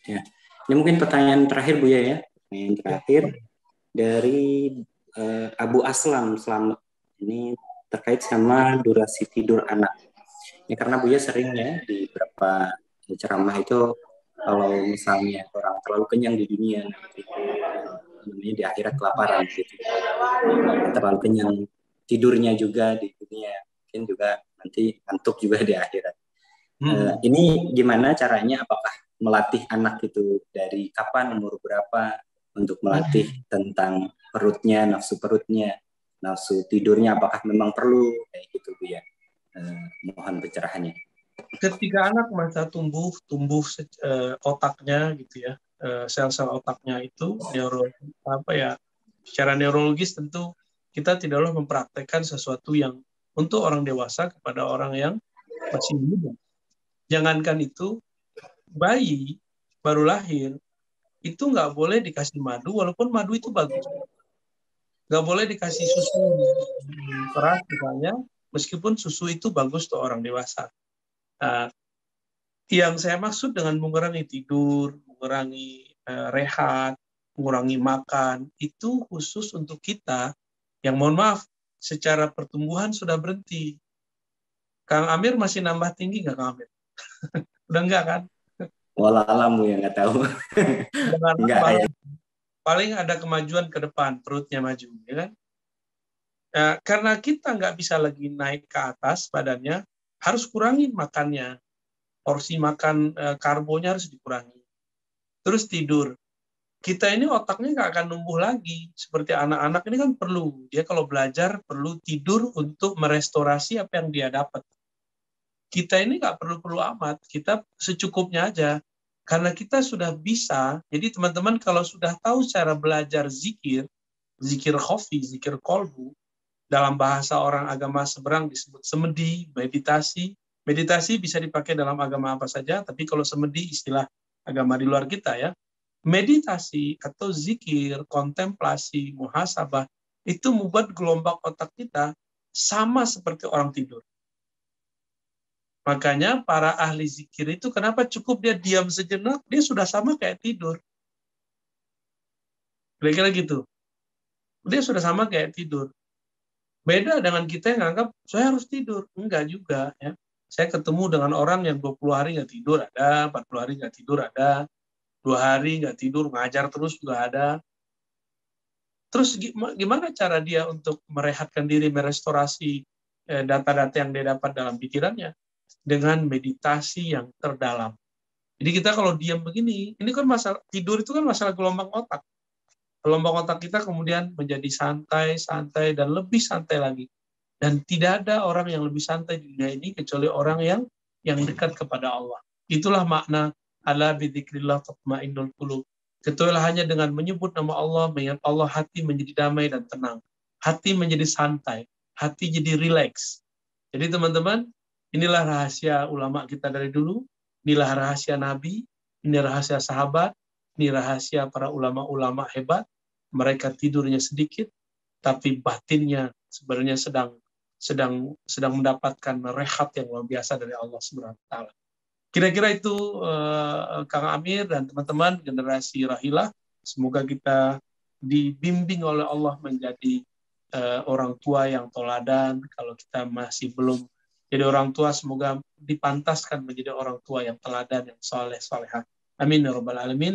Ya. Ini mungkin pertanyaan terakhir Bu ya. Pertanyaan terakhir dari Abu Aslam Selamat. Ini terkait sama durasi tidur anak. Ya karena Buya sering ya di beberapa ceramah itu kalau misalnya orang terlalu kenyang di dunia nanti namanya di akhirat kelaparan gitu. Terlalu kenyang tidurnya juga di dunia mungkin juga nanti ngantuk juga di akhirat. Ini gimana caranya? Apakah melatih anak itu dari kapan, umur berapa, untuk melatih tentang perutnya, nafsu tidurnya, apakah memang perlu kayak gitu Bu ya? Mohon pencerahannya. Ketika anak masa tumbuh otaknya gitu ya, sel-sel otaknya itu secara neurologis tentu kita tidaklah mempraktekkan sesuatu yang untuk orang dewasa kepada orang yang masih muda. Jangankan itu, bayi baru lahir itu nggak boleh dikasih madu, walaupun madu itu bagus. Nggak boleh dikasih susu keras misalnya, meskipun susu itu bagus untuk orang dewasa. Nah, yang saya maksud dengan mengurangi tidur, mengurangi rehat, mengurangi makan, itu khusus untuk kita yang mohon maaf, secara pertumbuhan sudah berhenti. Kang Amir masih nambah tinggi nggak Kang Amir? Udah enggak kan? Walau alam Bu ya, nggak tahu. Enggak ya. Paling ada kemajuan ke depan, perutnya maju, ya kan? Karena kita nggak bisa lagi naik ke atas badannya, harus kurangin makannya. Porsi makan karbonya harus dikurangi. Terus tidur. Kita ini otaknya nggak akan numbuh lagi. Seperti anak-anak ini kan perlu. Dia kalau belajar perlu tidur untuk merestorasi apa yang dia dapat. Kita ini nggak perlu-perlu amat. Kita secukupnya aja. Karena kita sudah bisa, jadi teman-teman kalau sudah tahu cara belajar zikir, zikir khofi, zikir kolbu, dalam bahasa orang agama seberang disebut semedi, meditasi. Meditasi bisa dipakai dalam agama apa saja, tapi kalau semedi istilah agama di luar kita ya. Meditasi atau zikir, kontemplasi, muhasabah, itu membuat gelombang otak kita sama seperti orang tidur. Makanya para ahli zikir itu kenapa cukup dia diam sejenak, dia sudah sama kayak tidur. Kira-kira gitu. Dia sudah sama kayak tidur. Beda dengan kita yang anggap, saya harus tidur. Enggak juga. Ya. Saya ketemu dengan orang yang 20 hari nggak tidur ada, 40 hari nggak tidur ada, 2 hari nggak tidur, ngajar terus juga ada. Terus gimana cara dia untuk merehatkan diri, merestorasi data-data yang dia dapat dalam pikirannya? Dengan meditasi yang terdalam. Jadi kita kalau diam begini, ini kan masalah tidur itu kan masalah gelombang otak. Gelombang otak kita kemudian menjadi santai, dan lebih santai lagi. Dan tidak ada orang yang lebih santai di dunia ini kecuali orang yang dekat kepada Allah. Itulah makna ala bidzikrillah tatmainnul qulub. Ketahuilah hanya dengan menyebut nama Allah, mengingat Allah, hati menjadi damai dan tenang. Hati menjadi santai, hati jadi rileks. Jadi teman-teman, inilah rahasia ulama kita dari dulu, inilah rahasia Nabi, ini rahasia sahabat, ini rahasia para ulama-ulama hebat. Mereka tidurnya sedikit, tapi batinnya sebenarnya sedang mendapatkan rehat yang luar biasa dari Allah Subhanahu wa taala. Kira-kira itu Kang Amir dan teman-teman generasi Rahilah, semoga kita dibimbing oleh Allah menjadi orang tua yang toladan. Kalau kita masih belum jadi orang tua, semoga dipantaskan menjadi orang tua yang teladan, yang soleh, solehah. Amin ya rabbal alamin.